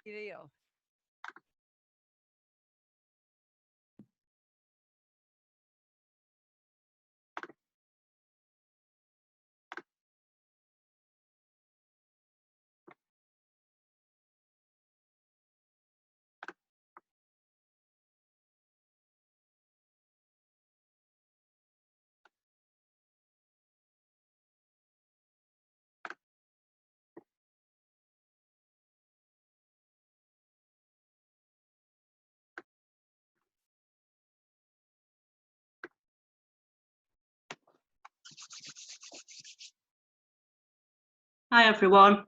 Video. Hi everyone.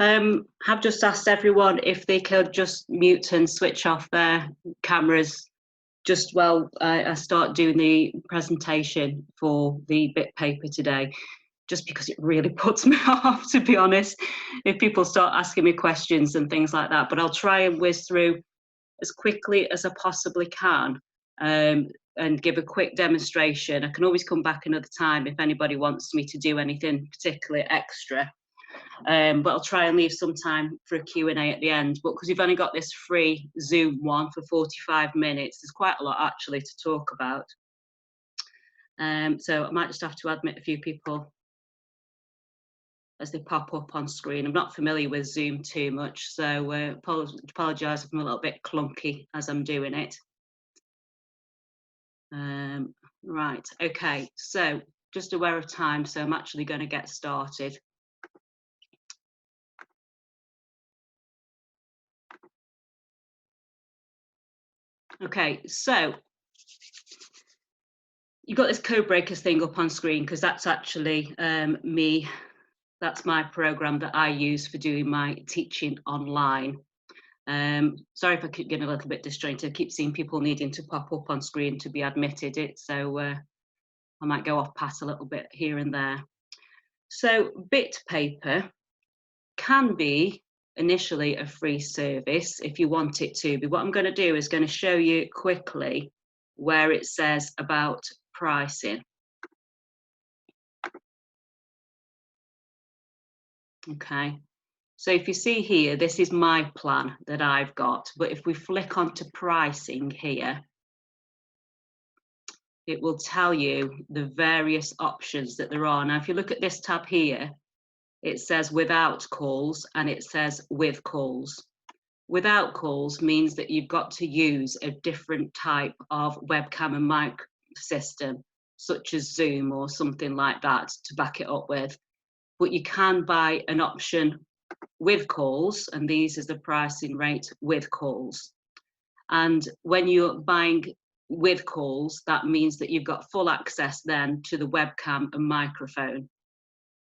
Have just asked everyone if they could just mute and switch off their cameras just while I start doing the presentation for the Bitpaper today, just because it really puts me off, to be honest, if people start asking me questions and things like that. But I'll try and whiz through as quickly as I possibly can and give a quick demonstration. I can always come back another time if anybody wants me to do anything particularly extra. But I'll try and leave some time for a Q&A at the end. But because we've only got this free Zoom one for 45 minutes, there's quite a lot actually to talk about. So I might just have to admit a few people as they pop up on screen. I'm not familiar with Zoom too much, so apologise if I'm a little bit clunky as I'm doing it. Right, okay, so just aware of time, so I'm actually going to get started. Okay, so you've got this code breakers thing up on screen because that's actually that's my program that I use for doing my teaching online. Sorry if I keep getting a little bit disjointed. I keep seeing people needing to pop up on screen to be admitted it, so I might go off path a little bit here and there. So Bitpaper can be initially a free service if you want it to be. What I'm going to do is going to show you quickly where it says about pricing. Okay, so if you see here, this is my plan that I've got, but if we flick onto pricing here, it will tell you the various options that there are. Now, if you look at this tab here, it says without calls and it says with calls. Without calls means that you've got to use a different type of webcam and mic system, such as Zoom or something like that to back it up with. But you can buy an option with calls, and these is the pricing rate with calls. And when you're buying with calls, that means that you've got full access then to the webcam and microphone.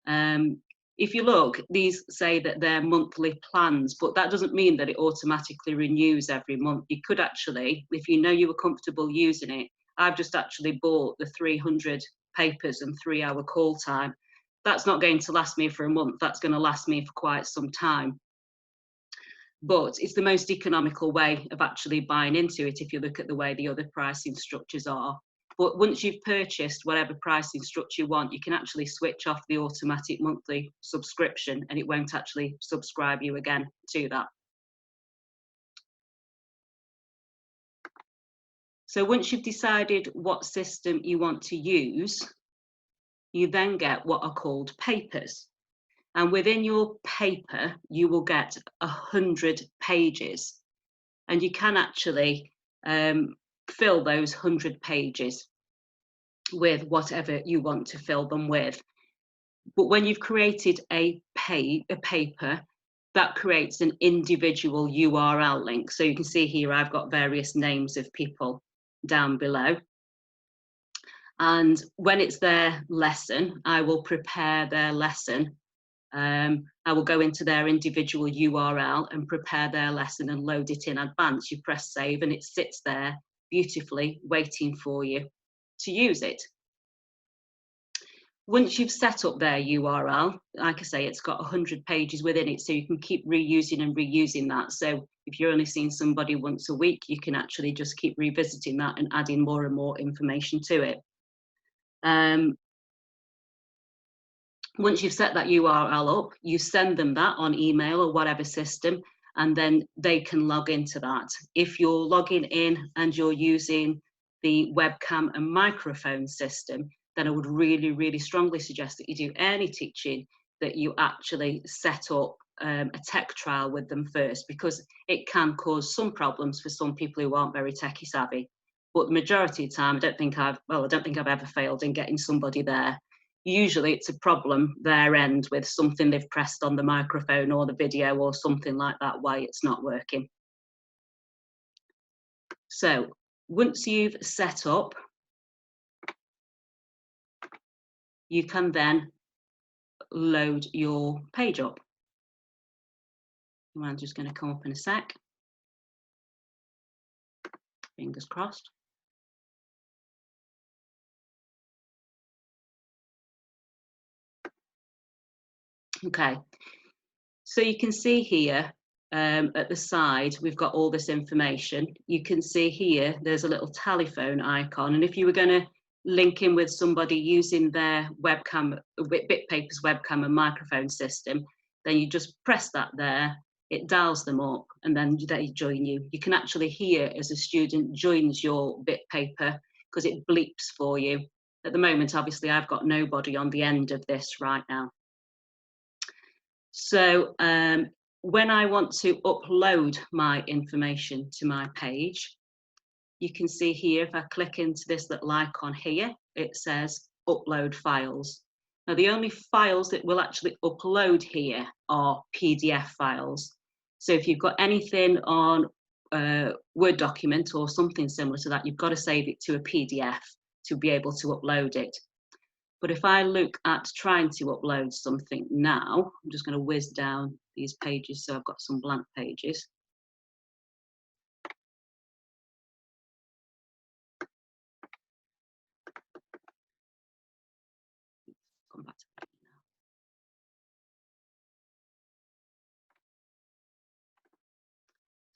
If you look, these say that they're monthly plans, but that doesn't mean that it automatically renews every month. You could actually, if you know you were comfortable using it, I've just actually bought the 300 papers and 3-hour call time. That's not going to last me for a month. That's going to last me for quite some time. But it's the most economical way of actually buying into it if you look at the way the other pricing structures are. But once you've purchased whatever pricing structure you want, you can actually switch off the automatic monthly subscription and it won't actually subscribe you again to that. So once you've decided what system you want to use, you then get what are called papers. And within your paper, you will get 100 pages. And you can actually fill those 100 pages with whatever you want to fill them with. But when you've created a paper, that creates an individual URL link. So you can see here, I've got various names of people down below. And when it's their lesson, I will prepare their lesson. I will go into their individual URL and prepare their lesson and load it in advance. You press save and it sits there beautifully waiting for you to use it. Once you've set up their URL, like I say, it's got 100 pages within it, so you can keep reusing and reusing that. So if you're only seeing somebody once a week, you can actually just keep revisiting that and adding more and more information to it. Once you've set that URL up, you send them that on email or whatever system, and then they can log into that. If you're logging in and you're using the webcam and microphone system, then I would really, really strongly suggest that you do any teaching that you actually set up a tech trial with them first, because it can cause some problems for some people who aren't very techie savvy. But the majority of the time, I don't think I've ever failed in getting somebody there. Usually it's a problem their end with something they've pressed on the microphone or the video or something like that, why it's not working. So once you've set up, you can then load your page up. I'm just going to come up in a sec. Fingers crossed. Okay, so you can see here at the side, we've got all this information. You can see here, there's a little telephone icon. And if you were going to link in with somebody using their webcam, Bitpaper's webcam and microphone system, then you just press that there, it dials them up, and then they join you. You can actually hear as a student joins your Bitpaper because it bleeps for you. At the moment, obviously, I've got nobody on the end of this right now. So when I want to upload my information to my page, you can see here, if I click into this little icon here, it says upload files. Now, the only files that will actually upload here are PDF files. So if you've got anything on a Word document or something similar to that, you've got to save it to a PDF to be able to upload it. But if I look at trying to upload something now, I'm just going to whiz down these pages so I've got some blank pages. Come back to that now.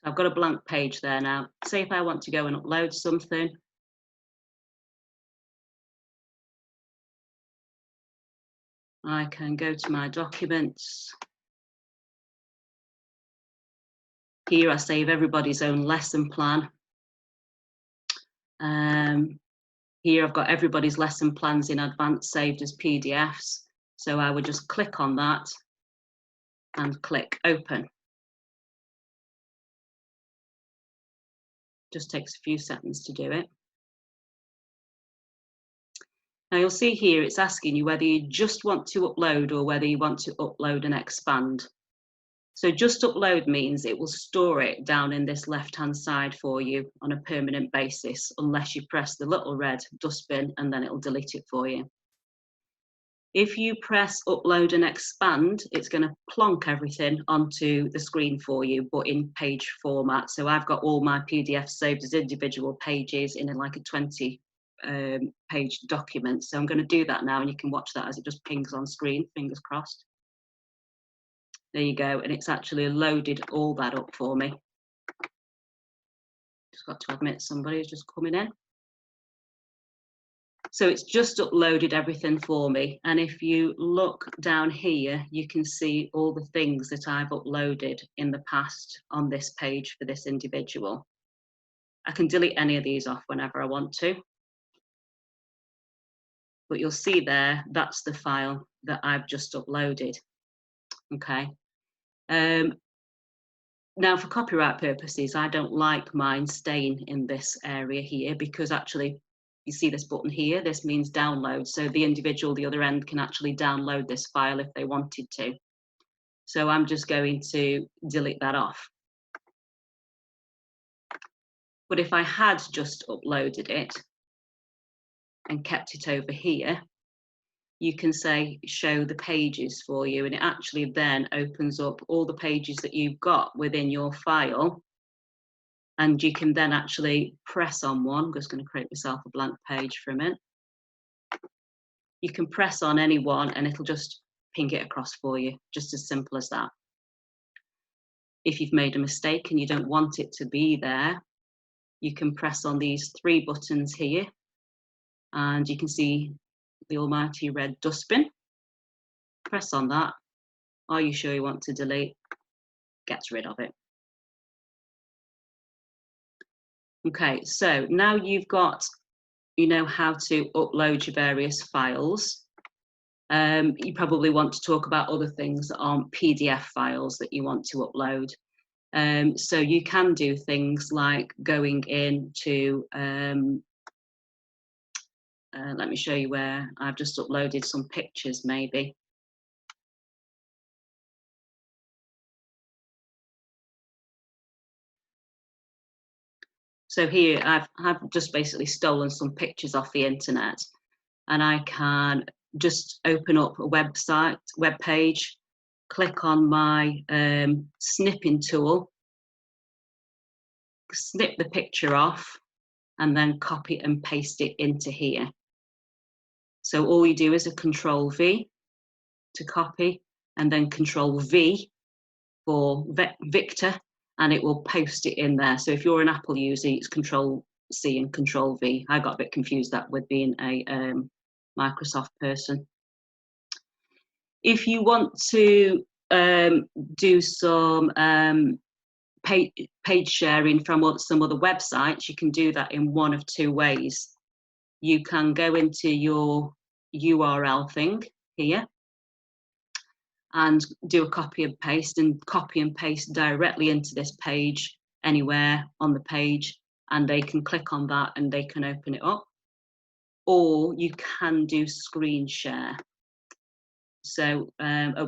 So I've got a blank page there now. Say if I want to go and upload something. I can go to my documents. Here I save everybody's own lesson plan. Here I've got everybody's lesson plans in advance saved as PDFs. So I would just click on that and click open. Just takes a few seconds to do it. Now you'll see here it's asking you whether you just want to upload or whether you want to upload and expand. So just upload means it will store it down in this left-hand side for you on a permanent basis, unless you press the little red dustbin and then it'll delete it for you. If you press upload and expand, it's going to plonk everything onto the screen for you, but in page format. So I've got all my PDFs saved as individual pages in like a 20 page document. So I'm going to do that now, and you can watch that as it just pings on screen, fingers crossed. There you go, and it's actually loaded all that up for me. Just got to admit somebody's just coming in. So it's just uploaded everything for me. And if you look down here, you can see all the things that I've uploaded in the past on this page for this individual. I can delete any of these off whenever I want to. But you'll see there, that's the file that I've just uploaded. Okay. Now, for copyright purposes, I don't like mine staying in this area here, because actually, you see this button here, this means download. So the individual, the other end, can actually download this file if they wanted to. So I'm just going to delete that off. But if I had just uploaded it and kept it over here, you can say show the pages for you, and it actually then opens up all the pages that you've got within your file, and you can then actually press on one. I'm just going to create myself a blank page for a minute. You can press on any one and it'll just ping it across for you, just as simple as that. If you've made a mistake and you don't want it to be there, you can press on these three buttons here, and you can see the almighty red dustbin. Press on that. Are you sure you want to delete? Gets rid of it. Okay, so now you've got, you know how to upload your various files. You probably want to talk about other things that aren't PDF files that you want to upload. So you can do things like going into, let me show you where I've just uploaded some pictures maybe. So here I've just basically stolen some pictures off the internet, and I can just open up a web page, click on my snipping tool, snip the picture off, and then copy and paste it into here. So all you do is a Control V to copy, and then Control V for Victor, and it will post it in there. So if you're an Apple user, it's Control C and Control V. I got a bit confused that with being a Microsoft person. If you want to do some page sharing from some other websites, you can do that in one of two ways. You can go into your URL thing here and do a copy and paste directly into this page anywhere on the page, and they can click on that and they can open it up. Or you can do screen share. So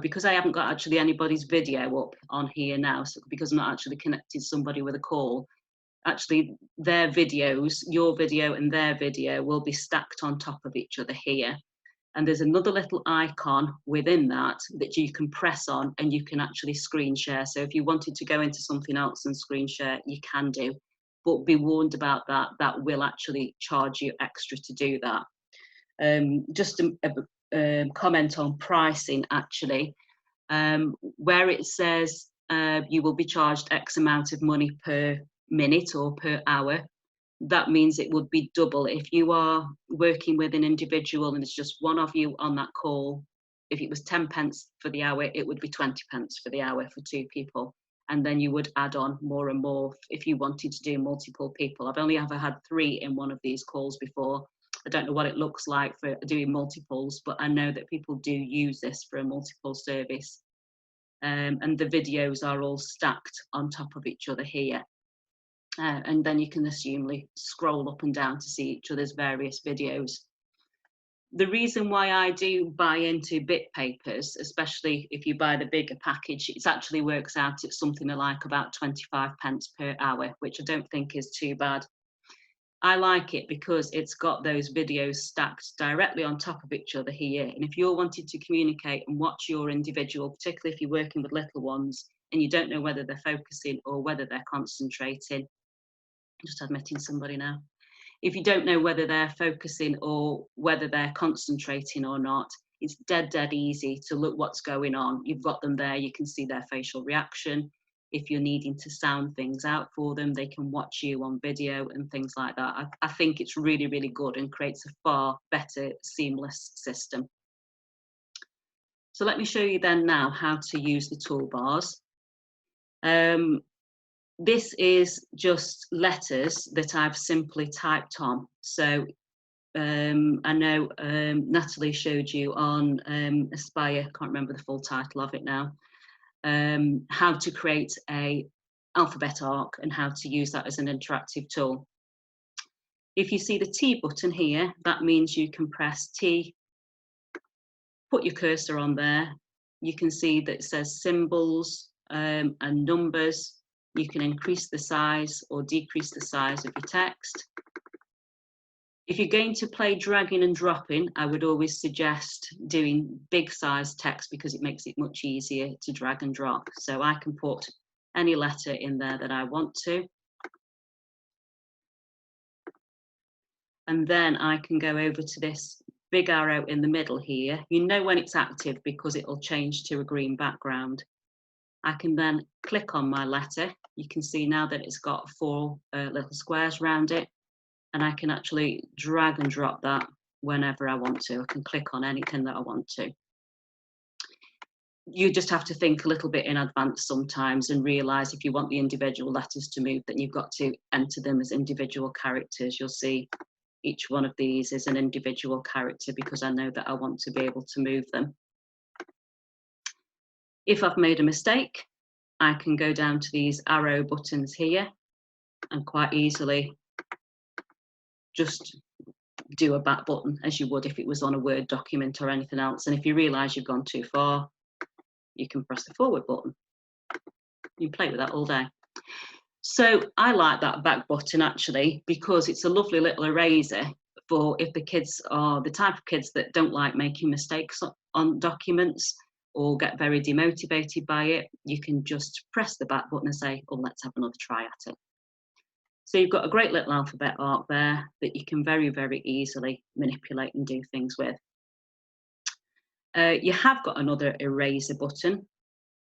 because I haven't got actually anybody's video up on here now, so because I'm not actually connected somebody with a call, actually their videos, your video and their video, will be stacked on top of each other here. And there's another little icon within that you can press on, and you can actually screen share. So if you wanted to go into something else and screen share, you can do, but be warned about that. That will actually charge you extra to do that. Just a comment on pricing, actually, where it says you will be charged X amount of money per minute or per hour. That means it would be double. If you are working with an individual and it's just one of you on that call, if it was 10 pence for the hour, it would be 20 pence for the hour for two people. And then you would add on more and more if you wanted to do multiple people. I've only ever had 3 in one of these calls before. I don't know what it looks like for doing multiples, but I know that people do use this for a multiple service. And the videos are all stacked on top of each other here. And then you can assumably scroll up and down to see each other's various videos. The reason why I do buy into Bitpapers, especially if you buy the bigger package, it actually works out at something like about 25 pence per hour, which I don't think is too bad. I like it because it's got those videos stacked directly on top of each other here. And if you're wanting to communicate and watch your individual, particularly if you're working with little ones and you don't know whether they're focusing or whether they're concentrating, just admitting somebody now. If you don't know whether they're focusing or whether they're concentrating or not, it's dead easy to look what's going on. You've got them there, you can see their facial reaction. If you're needing to sound things out for them, they can watch you on video and things like that. I think it's really, really good and creates a far better seamless system. So let me show you then now how to use the toolbars. This is just letters that I've simply typed on. So I know Natalie showed you on Aspire, can't remember the full title of it now, how to create a alphabet arc and how to use that as an interactive tool. If you see the T button here, that means you can press T, put your cursor on there. You can see that it says symbols and numbers. You can increase the size or decrease the size of your text. If you're going to play dragging and dropping, I would always suggest doing big size text because it makes it much easier to drag and drop. So I can put any letter in there that I want to. And then I can go over to this big arrow in the middle here. You know when it's active because it will change to a green background. I can then click on my letter. You can see now that it's got 4 little squares around it, and I can actually drag and drop that whenever I want to. I can click on anything that I want to. you just have to think a little bit in advance sometimes and realise if you want the individual letters to move, then you've got to enter them as individual characters. You'll see each one of these is an individual character because I know that I want to be able to move them. If I've made a mistake, I can go down to these arrow buttons here and quite easily just do a back button as you would if it was on a Word document or anything else. And if you realise you've gone too far, you can press the forward button. You can play with that all day. So I like that back button actually because it's a lovely little eraser for if the kids are the type of kids that don't like making mistakes on documents or get very demotivated by it. You can just press the back button and say, oh, let's have another try at it. So you've got a great little alphabet art there that you can very, very easily manipulate and do things with. You have got another eraser button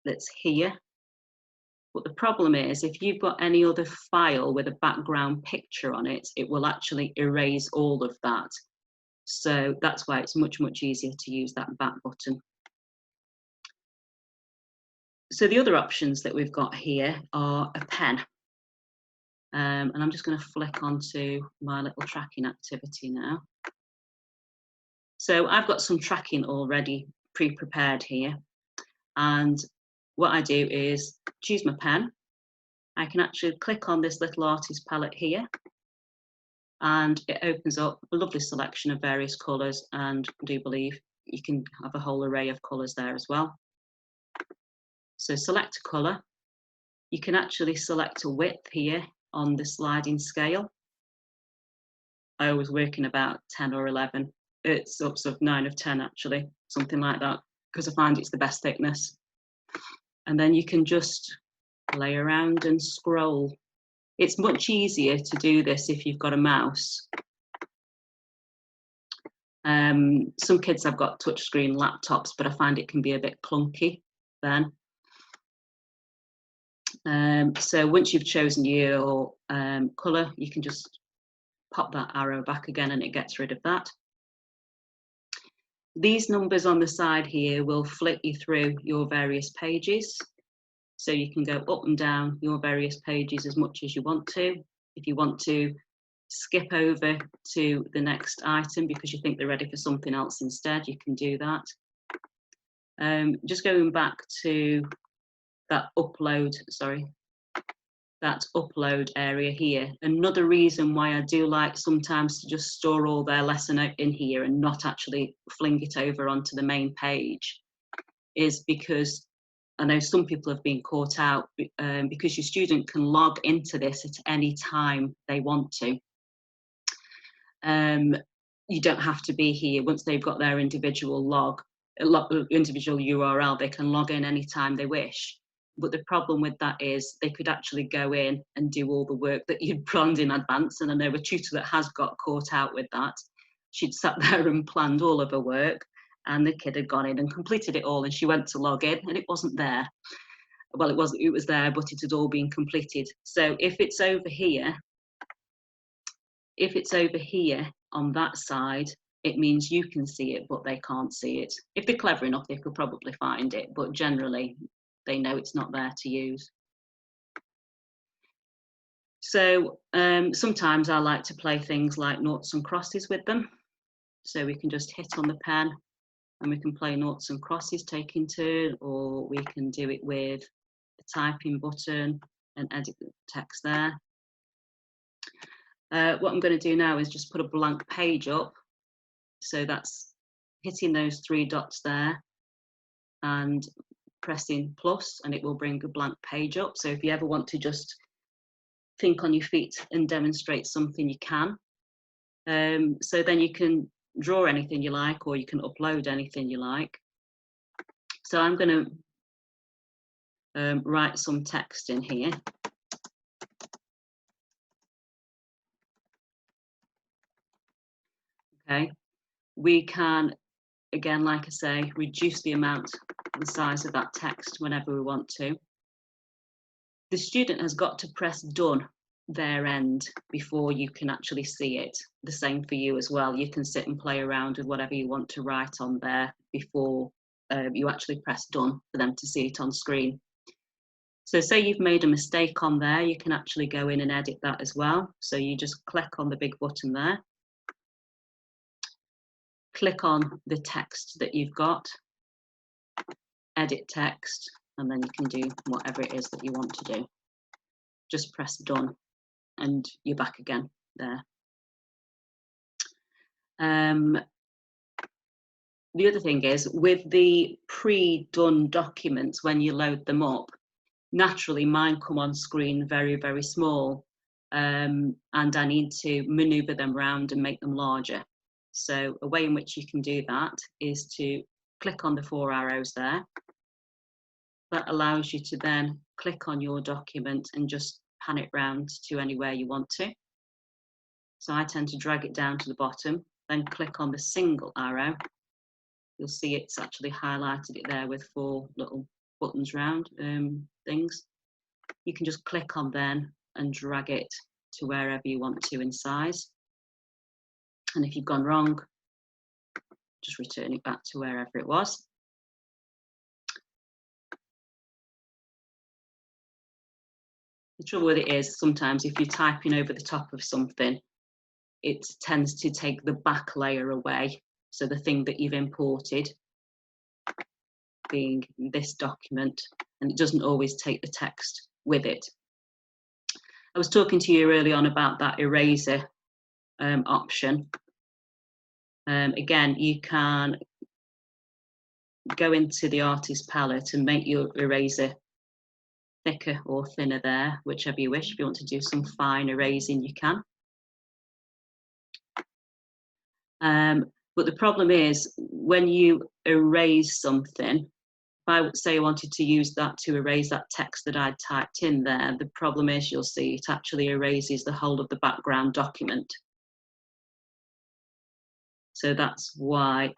that's here. But the problem is if you've got any other file with a background picture on it, it will actually erase all of that. So that's why it's much, much easier to use that back button. So the other options that we've got here are a pen. And I'm just going to flick onto my little tracking activity now. So I've got some tracking already pre-prepared here. And what I do is choose my pen. I can actually click on this little artist palette here. And it opens up a lovely selection of various colours. And I do believe you can have a whole array of colours there as well. So select a colour. You can actually select a width here on the sliding scale. I always work in about 10 or 11. It's up to 9 of 10 actually, something like that, because I find it's the best thickness. And then you can just play around and scroll. It's much easier to do this if you've got a mouse. Some kids have got touchscreen laptops, but I find it can be a bit clunky then. So once you've chosen your colour, you can just pop that arrow back again and it gets rid of that. These numbers on the side here will flick you through your various pages. So you can go up and down your various pages as much as you want to. If you want to skip over to the next item because you think they're ready for something else instead, you can do that. Just going back to that upload area here. Another reason why I do like sometimes to just store all their lesson in here and not actually fling it over onto the main page is because I know some people have been caught out because your student can log into this at any time they want to. You don't have to be here. Once they've got their individual individual URL, they can log in anytime they wish. But the problem with that is they could actually go in and do all the work that you'd planned in advance. And I know a tutor that has got caught out with that. She'd sat there and planned all of her work, and the kid had gone in and completed it all, and she went to log in and it wasn't there. Well, it was there, but it had all been completed. So if it's over here on that side, it means you can see it, but they can't see it. If they're clever enough, they could probably find it, but generally they know it's not there to use. So sometimes I like to play things like noughts and crosses with them. So we can just hit on the pen and we can play noughts and crosses taking turn, or we can do it with the typing button and edit the text there. What I'm going to do now is just put a blank page up. So that's hitting those 3 dots there and pressing plus, and it will bring a blank page up. So if you ever want to just think on your feet and demonstrate something, you can. So then you can draw anything you like, or you can upload anything you like. So I'm going to write some text in here. Okay, we can, again, like I say, reduce the amount, the size of that text whenever we want to. The student has got to press done their end before you can actually see it. The same for you as well. You can sit and play around with whatever you want to write on there before you actually press done for them to see it on screen. So say you've made a mistake on there, you can actually go in and edit that as well. So you just click on the big button there, click on the text that you've got, edit text, and then you can do whatever it is that you want to do. Just press done and you're back again there. The other thing is, with the pre-done documents, when you load them up, naturally mine come on screen very, very small, and I need to maneuver them around and make them larger. So a way in which you can do that is to click on the 4 arrows there. That allows you to then click on your document and just pan it round to anywhere you want to. So I tend to drag it down to the bottom, then click on the single arrow. You'll see it's actually highlighted it there with 4 little buttons round things. You can just click on then and drag it to wherever you want to in size. And if you've gone wrong, just return it back to wherever it was. The trouble with it is, sometimes if you're typing over the top of something, it tends to take the back layer away. So the thing that you've imported, being this document, and it doesn't always take the text with it. I was talking to you early on about that eraser option. Again, you can go into the artist palette and make your eraser thicker or thinner there, whichever you wish. If you want to do some fine erasing, you can. But the problem is, when you erase something, if I say I wanted to use that to erase that text that I'd typed in there, the problem is, you'll see it actually erases the whole of the background document. So that's why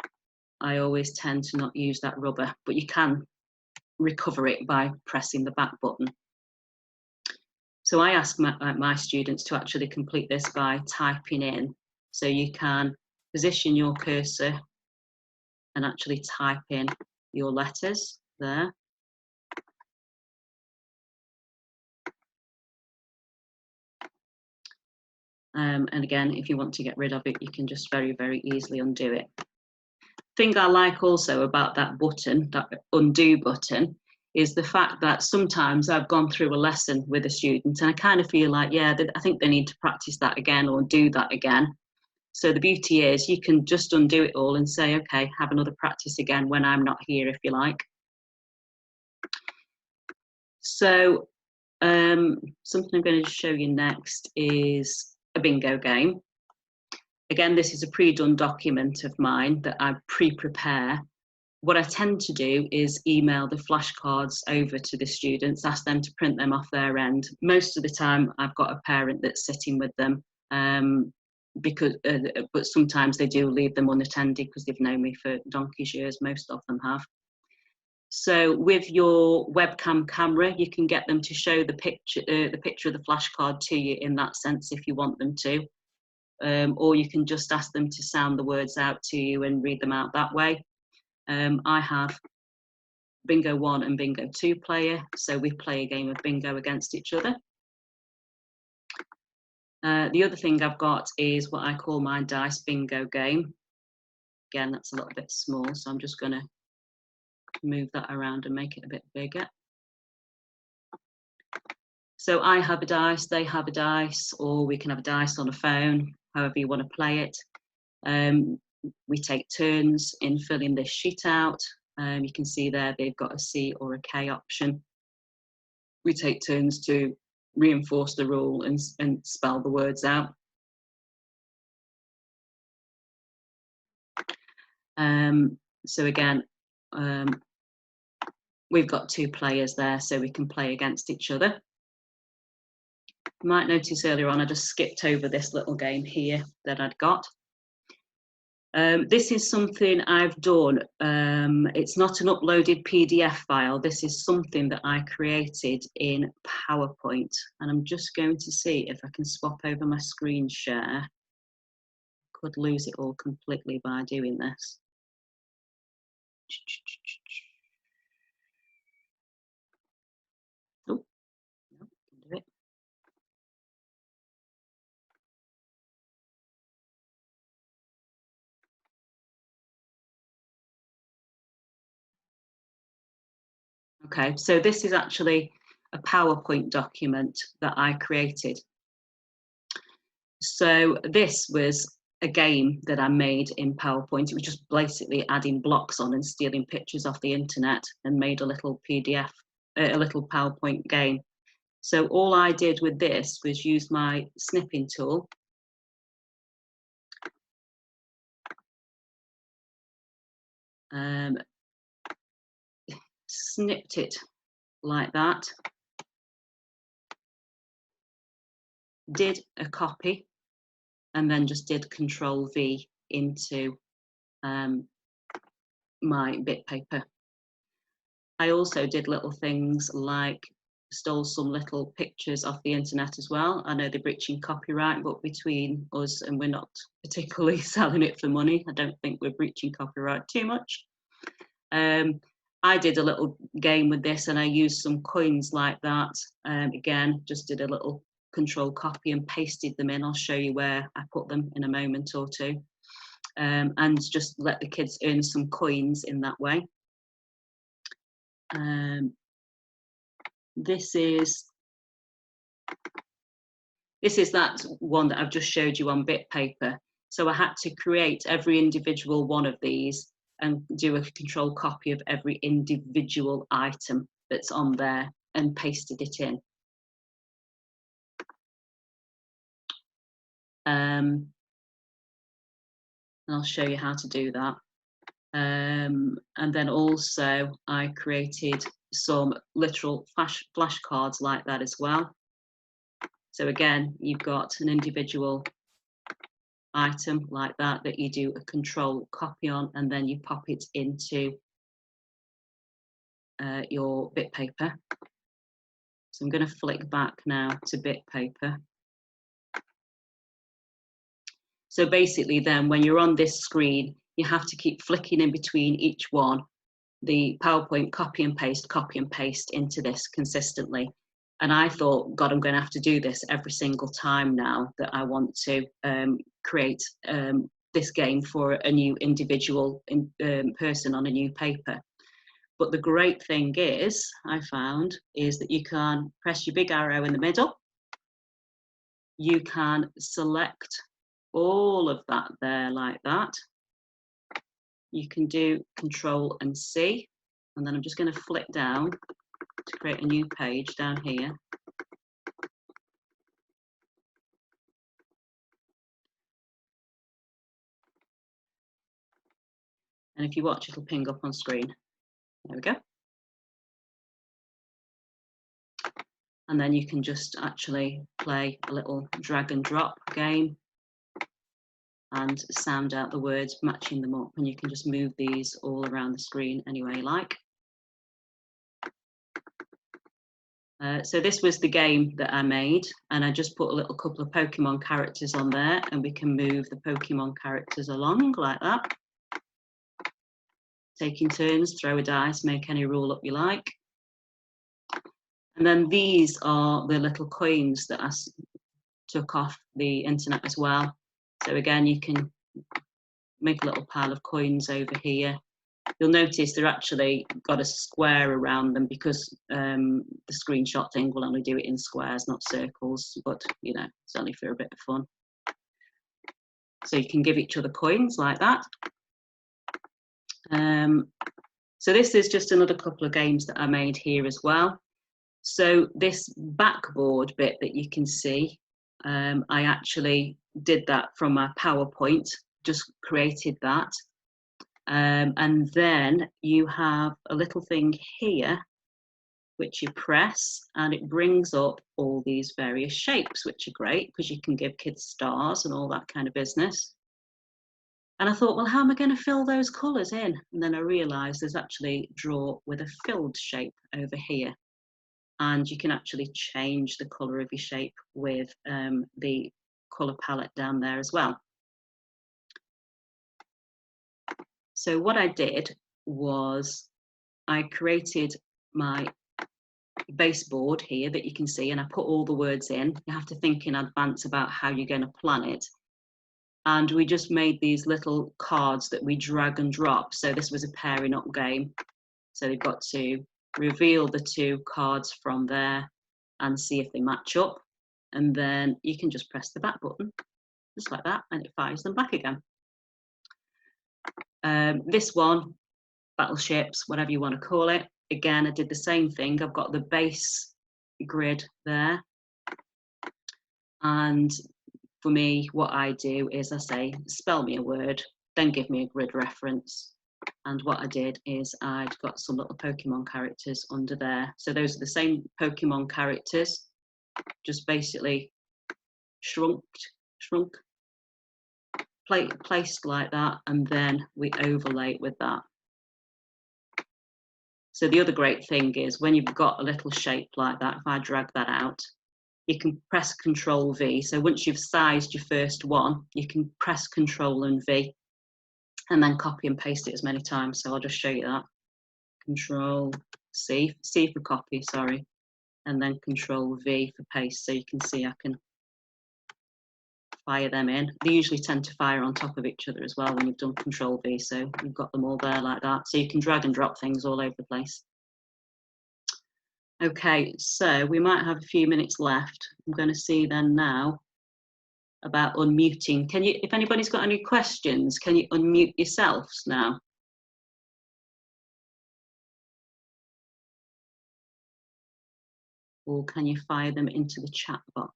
I always tend to not use that rubber, but you can recover it by pressing the back button. So I ask my students to actually complete this by typing in. So you can position your cursor and actually type in your letters there. And again, if you want to get rid of it, you can just very, very easily undo it. Thing I like also about that button, that undo button, is the fact that sometimes I've gone through a lesson with a student and I kind of feel like, yeah, I think they need to practice that again or do that again. So the beauty is, you can just undo it all and say, okay, have another practice again when I'm not here, if you like. So something I'm going to show you next is a bingo game. Again, this is a pre-done document of mine that I pre-prepare. What I tend to do is email the flashcards over to the students, ask them to print them off their end. Most of the time, I've got a parent that's sitting with them, but sometimes they do leave them unattended because they've known me for donkey's years. Most of them have. So with your webcam camera, you can get them to show the picture of the flashcard to you in that sense if you want them to. Or you can just ask them to sound the words out to you and read them out that way. I have Bingo 1 and Bingo 2 player, so we play a game of bingo against each other. The other thing I've got is what I call my dice bingo game. Again, that's a little bit small, so I'm just going to move that around and make it a bit bigger. So I have a dice, they have a dice, or we can have a dice on a phone, however you want to play it. We take turns in filling this sheet out. You can see there they've got a C or a K option. We take turns to reinforce the rule and spell the words out. So again, we've got 2 players there, so we can play against each other. You might notice earlier on I just skipped over this little game here that I'd got. This is something I've done. It's not an uploaded PDF file. This is something that I created in PowerPoint. And I'm just going to see if I can swap over my screen share. Could lose it all completely by doing this. Okay, so this is actually a PowerPoint document that I created. So this was a game that I made in PowerPoint. It was just basically adding blocks on and stealing pictures off the internet and made a little PDF, a little PowerPoint game. So all I did with this was use my snipping tool. Snipped it like that, did a copy, and then just did Control V into my Bitpaper. I also did little things like stole some little pictures off the internet as well. I know they're breaching copyright, but between us, and we're not particularly selling it for money, I don't think we're breaching copyright too much. I did a little game with this, and I used some coins like that. Again, just did a little control copy and pasted them in. I'll show you where I put them in a moment or two. And just let the kids earn some coins in that way. This is that one that I've just showed you on Bitpaper. So I had to create every individual one of these and do a control copy of every individual item that's on there and pasted it in. And I'll show you how to do that. And then also I created some literal flashcards like that as well. So again, you've got an individual item like that you do a control copy on, and then you pop it into your Bitpaper. So I'm going to flick back now to Bitpaper. So basically then when you're on this screen, you have to keep flicking in between each one, the PowerPoint copy and paste into this consistently. And I thought, God, I'm going to have to do this every single time now that I want to create this game for a new individual person on a new paper. But the great thing is, I found, is that you can press your big arrow in the middle. You can select all of that there like that. You can do Control and C, and then I'm just going to flick down to create a new page down here. And if you watch, it'll ping up on screen. There we go. And then you can just actually play a little drag and drop game and sound out the words, matching them up, and you can just move these all around the screen any way you like. So this was the game that I made, and I just put a little couple of Pokemon characters on there, and we can move the Pokemon characters along like that. Taking turns, throw a dice, make any rule up you like. And then these are the little coins that I took off the internet as well. So again, you can make a little pile of coins over here. You'll notice they're actually got a square around them because the screenshot thing will only do it in squares, not circles, but you know, it's only for a bit of fun. So you can give each other coins like that. So this is just another couple of games that I made here as well. So this backboard bit that you can see, I actually did that from my PowerPoint, just created that. And then you have a little thing here, which you press, and it brings up all these various shapes, which are great because you can give kids stars and all that kind of business. And I thought, well, how am I going to fill those colours in? And then I realised there's actually draw with a filled shape over here. And you can actually change the colour of your shape with the colour palette down there as well. So what I did was I created my baseboard here that you can see, and I put all the words in. You have to think in advance about how you're going to plan it. And we just made these little cards that we drag and drop. So this was a pairing up game. So they've got to reveal the two cards from there and see if they match up. And then you can just press the back button, just like that, and it fires them back again. This one, battleships, whatever you want to call it. Again, I did the same thing. I've got the base grid there. And for me, what I do is I say, spell me a word, then give me a grid reference. And what I did is I'd got some little Pokemon characters under there. So those are the same Pokemon characters, just basically shrunk, placed like that, and then we overlay with that. So the other great thing is when you've got a little shape like that, if I drag that out, you can press Control V. So once you've sized your first one, you can press Control and V and then copy and paste it as many times. So I'll just show you that. Control C for copy, sorry, and then Control V for paste. So you can see I can fire them in. They usually tend to fire on top of each other as well when you've done Control V. So you've got them all there like that. So you can drag and drop things all over the place. Okay, so we might have a few minutes left. I'm going to see then now about unmuting. Can you, if anybody's got any questions, can you unmute yourselves now? Or can you fire them into the chat box?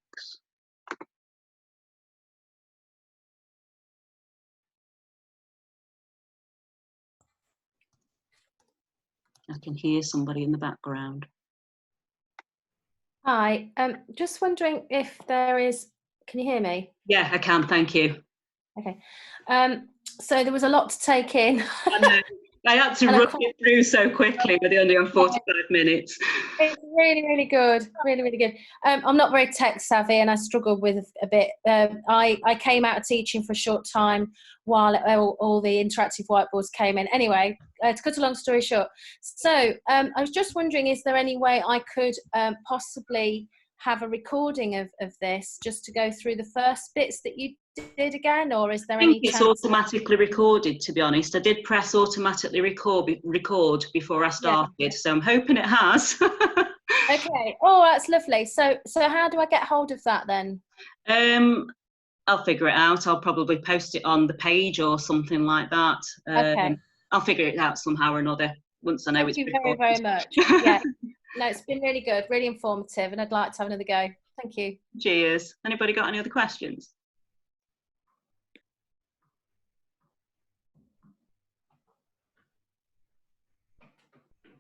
I can hear somebody in the background. Hi, just wondering if there is, can you hear me? Yeah, I can, thank you. Okay, so there was a lot to take in. I know. I had to rush it through so quickly, but only on 45 minutes. It's really, really good, really, really good. I'm not very tech savvy and I struggle with a bit. I came out of teaching for a short time while all the interactive whiteboards came in. Anyway, to cut a long story short, so I was just wondering, is there any way I could possibly have a recording of this just to go through the first bits that you did again, or is there any chance? I think it's automatically recorded, to be honest. I did press automatically record before I started, yeah. So I'm hoping it has. Okay, oh, that's lovely. So how do I get hold of that then? I'll figure it out. I'll probably post it on the page or something like that. Okay. I'll figure it out somehow or another once I know it's recorded. Thank you very, very much. Yeah. No, it's been really good, really informative, and I'd like to have another go. Thank you. Cheers. Anybody got any other questions?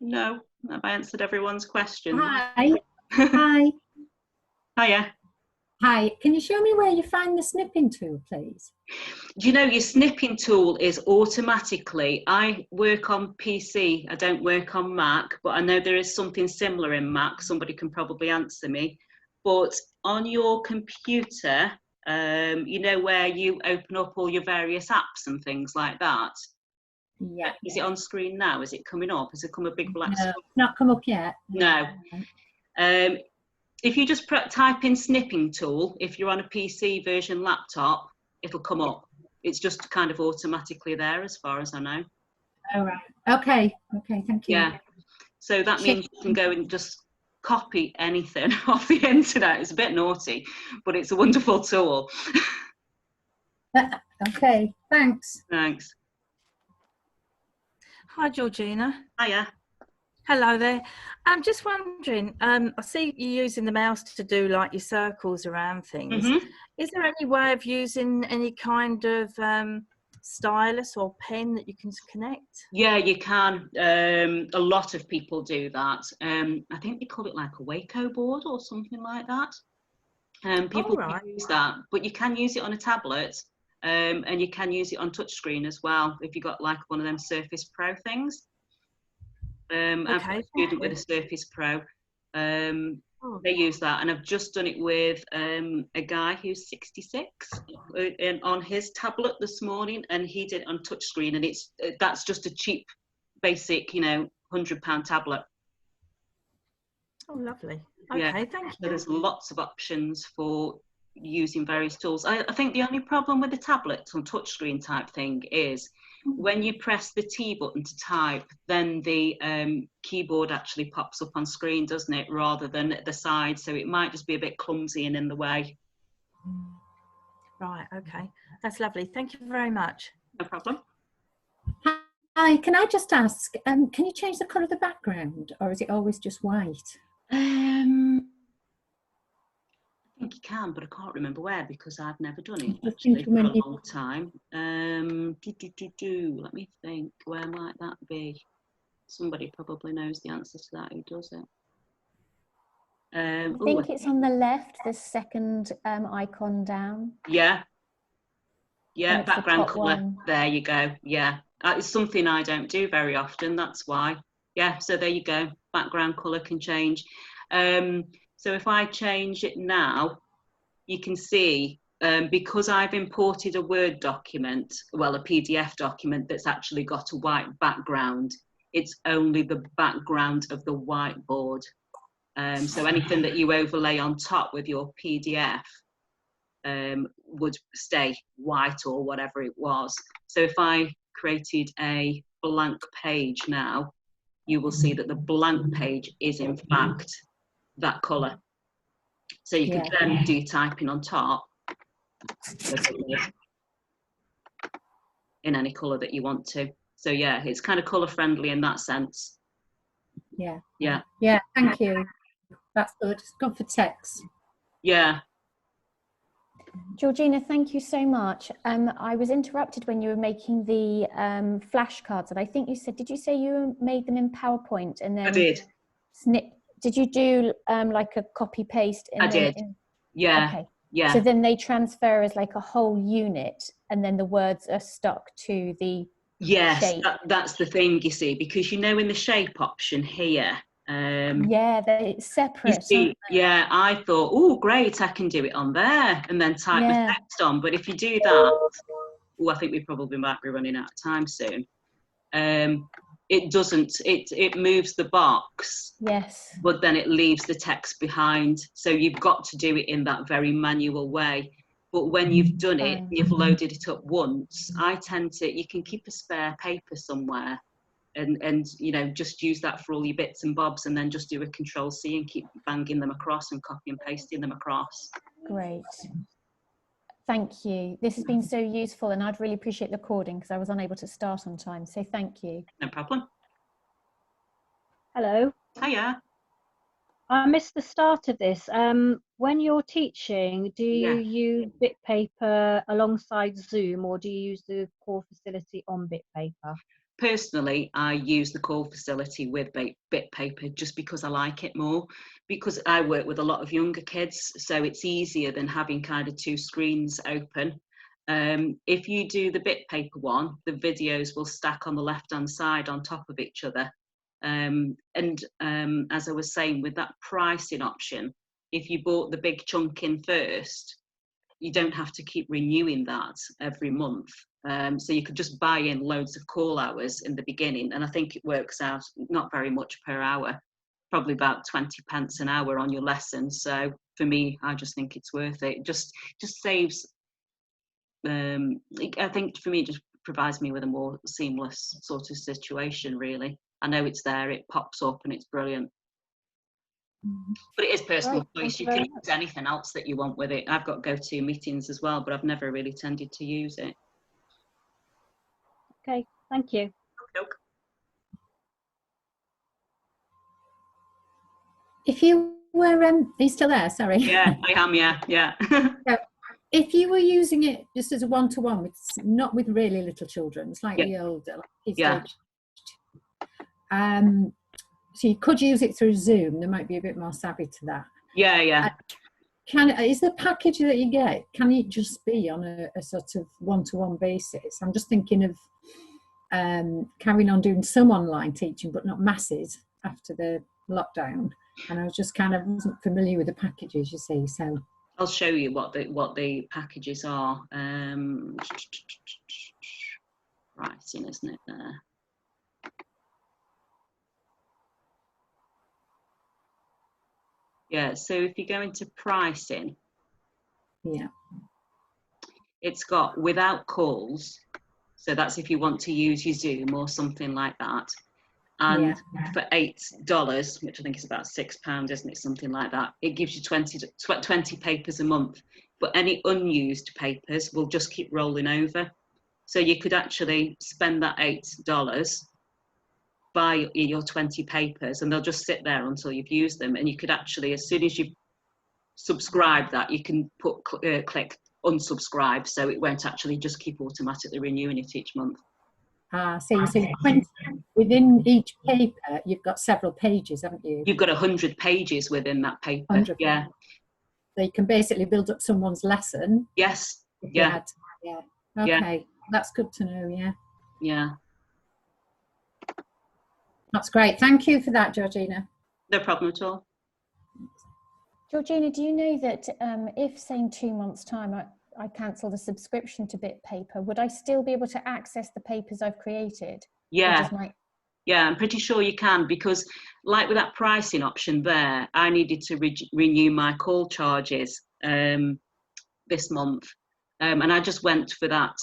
No, have I answered everyone's question? Hi. Hi. Hiya. Hi, can you show me where you find the snipping tool, please? Do you know your snipping tool is automatically, I work on PC, I don't work on Mac, but I know there is something similar in Mac, somebody can probably answer me. But on your computer, you know where you open up all your various apps and things like that? Yeah. Is it on screen now? Is it coming up? Has it come a big black screen? Not come up yet. No. If you just type in snipping tool, if you're on a PC version laptop, it'll come up. It's just kind of automatically there as far as I know. All right. Okay. Okay, thank you. Yeah. So that means you can go and just copy anything off the internet. It's a bit naughty, but it's a wonderful tool. Okay, thanks. Thanks. Hi, Georgina. Hiya. Hello there. I'm just wondering, I see you using the mouse to do like your circles around things. Mm-hmm. Is there any way of using any kind of stylus or pen that you can connect? Yeah, you can. A lot of people do that. I think they call it like a Waco board or something like that. People can use that, but you can use it on a tablet. And you can use it on touchscreen as well if you got like one of them Surface Pro things. I've got a student with a Surface Pro. They use that, and I've just done it with a guy who's 66 on his tablet this morning, and he did it on touchscreen, and that's just a cheap, basic, you know, £100 tablet. Oh, lovely. Okay, yeah. Thank you. So there's lots of options for using various tools. I think the only problem with the tablets on touchscreen type thing is when you press the T button to type, then the keyboard actually pops up on screen, doesn't it, rather than at the side. So it might just be a bit clumsy and in the way. Right, okay. That's lovely. Thank you very much. No problem. Hi, can I just ask, can you change the colour of the background, or is it always just white? I think you can, but I can't remember where because I've never done it actually for a long time. Let me think, where might that be? Somebody probably knows the answer to that. Who does it? I think it's on the left, the second icon down. Yeah. Yeah, background colour. One. There you go. Yeah, it's something I don't do very often. That's why. Yeah, so there you go. Background colour can change. So if I change it now, you can see because I've imported a Word document, well, a PDF document that's actually got a white background. It's only the background of the whiteboard. So anything that you overlay on top with your PDF would stay white or whatever it was. So if I created a blank page now, you will see that the blank page is in fact that colour. So you can then do typing on top in any colour that you want to. So yeah, it's kind of colour friendly in that sense. Yeah. Yeah. Yeah, thank you. That's good. It's good for text. Yeah. Georgina, thank you so much. I was interrupted when you were making the flashcards, and I think you said, did you say you made them in PowerPoint and then I did. snip? Did you do like a copy paste? I did. Yeah. Okay. Yeah. So then they transfer as like a whole unit, and then the words are stuck to the shape. That's the thing, you see, because you know in the shape option here. Yeah, they're separate. See, yeah, I thought, oh, great, I can do it on there and then type the text on. But if you do that, I think we probably might be running out of time soon. It doesn't, it moves the box. Yes. But then it leaves the text behind. So you've got to do it in that very manual way. But when you've done it, you've loaded it up once, I tend to, you can keep a spare paper somewhere. And you know, just use that for all your bits and bobs, and then just do a Control-C and keep banging them across and copy and pasting them across. Great. Thank you. This has been so useful, and I'd really appreciate the recording because I was unable to start on time. So thank you. No problem. Hello. Hiya. I missed the start of this. When you're teaching, do you use Bitpaper alongside Zoom, or do you use the core facility on Bitpaper? Personally, I use the core facility with Bitpaper just because I like it more, because I work with a lot of younger kids, so it's easier than having kind of two screens open. If you do the Bitpaper one, the videos will stack on the left-hand side on top of each other. As I was saying, with that pricing option, if you bought the big chunk in first, you don't have to keep renewing that every month. So you could just buy in loads of call hours in the beginning, and I think it works out not very much per hour, probably about 20 pence an hour on your lesson. So for me, I just think it's worth it. Just saves, I think for me, it just provides me with a more seamless sort of situation, really. I know it's there, it pops up and it's brilliant. But it is personal choice. You can use anything else that you want with it. I've got GoToMeetings as well, but I've never really tended to use it. Okay, thank you. Okay. If you were, are you still there? Sorry. Yeah, I am. Yeah. So, if you were using it just as a one-to-one, with not with really little children, slightly older, like stage, so you could use it through Zoom. There might be a bit more savvy to that. Yeah. Is the package that you get, can it just be on a sort of one-to-one basis? I'm just thinking of carrying on doing some online teaching, but not masses after the lockdown. And I was just kind of wasn't familiar with the packages, you see. So I'll show you what the packages are. Pricing, isn't it there? Yeah, so if you go into pricing, Yeah. It's got without calls, so that's if you want to use your Zoom or something like that. And for $8, which I think is about £6, isn't it? Something like that. It gives you 20 papers a month, but any unused papers will just keep rolling over. So you could actually spend that $8, buy your 20 papers, and they'll just sit there until you've used them. And you could actually, as soon as you subscribe that, you can click unsubscribe, so it won't actually just keep automatically renewing it each month. So 20, within each paper, you've got several pages, haven't you? You've got 100 pages within that paper. 100 yeah. So you can basically build up someone's lesson. Yes. Yeah. Yeah. Okay. Yeah. That's good to know. Yeah. Yeah. That's great. Thank you for that, Georgina. No problem at all. Georgina, do you know that if, say, in 2 months' time, I cancel the subscription to Bitpaper, would I still be able to access the papers I've created? Yeah. Yeah, I'm pretty sure you can, because like with that pricing option there, I needed to renew my call charges this month. And I just went for that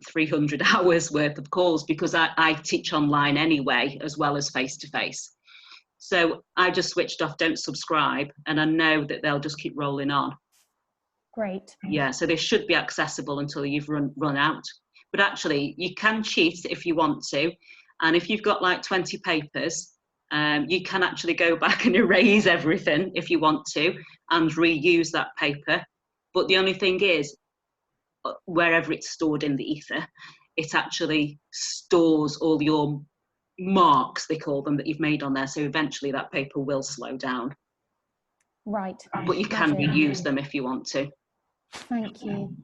300 hours worth of calls, because I teach online anyway, as well as face-to-face. So I just switched off don't subscribe, and I know that they'll just keep rolling on. Great. Yeah, so they should be accessible until you've run out. But actually, you can cheat if you want to. And if you've got like 20 papers, you can actually go back and erase everything if you want to, and reuse that paper. But the only thing is, wherever it's stored in the ether, it actually stores all your marks, they call them, that you've made on there. So eventually that paper will slow down. Right. But you can reuse them if you want to. Thank you.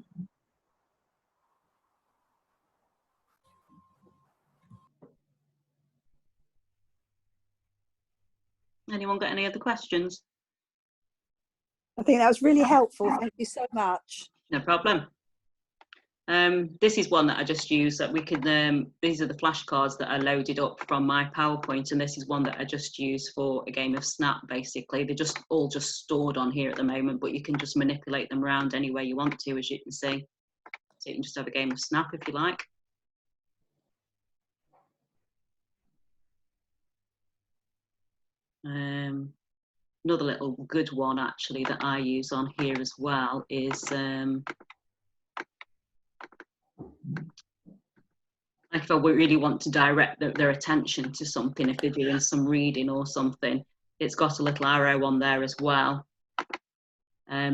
Anyone got any other questions? I think that was really helpful. Thank you so much. No problem. This is one that I just use, that we can, these are the flashcards that I loaded up from my PowerPoint, and this is one that I just use for a game of Snap, basically. They're just all just stored on here at the moment, but you can just manipulate them around any way you want to, as you can see. So you can just have a game of Snap if you like. Another little good one actually that I use on here as well is if I really want to direct their attention to something, if they're doing some reading or something, it's got a little arrow on there as well.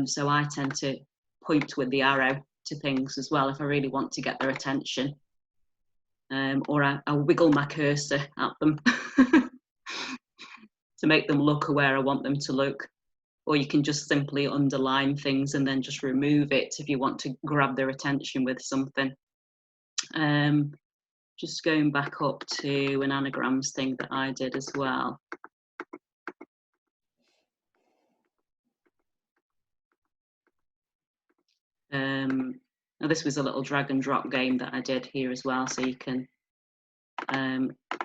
So I tend to point with the arrow to things as well if I really want to get their attention. Or I wiggle my cursor at them to make them look where I want them to look. Or you can just simply underline things and then just remove it if you want to grab their attention with something. Just going back up to an anagrams thing that I did as well. Now this was a little drag and drop game that I did here as well, so you can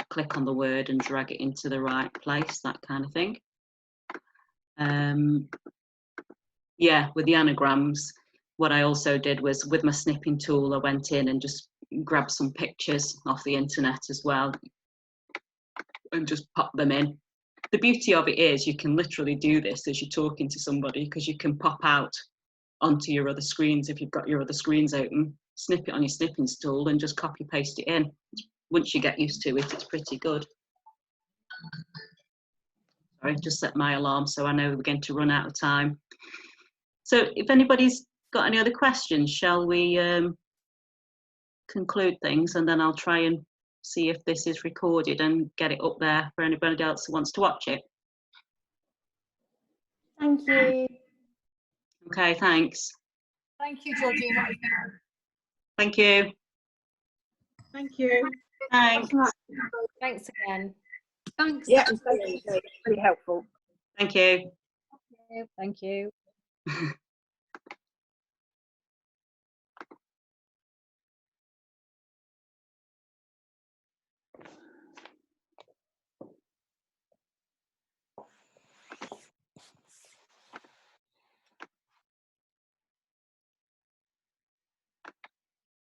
click on the word and drag it into the right place, that kind of thing. Yeah, with the anagrams, what I also did was, with my snipping tool, I went in and just grabbed some pictures off the internet as well and just pop them in. The beauty of it is you can literally do this as you're talking to somebody, because you can pop out onto your other screens if you've got your other screens open, snip it on your snipping tool and just copy paste it in. Once you get used to it, it's pretty good. Sorry, just set my alarm so I know we're going to run out of time. So if anybody's got any other questions, shall we conclude things, and then I'll try and see if this is recorded and get it up there for anybody else who wants to watch it. Thank you. Okay, thanks. Thank you, Georgina. Thank you. Thank you. Thanks. Thanks again. Thanks. Yeah, very helpful. Thank you. Thank you.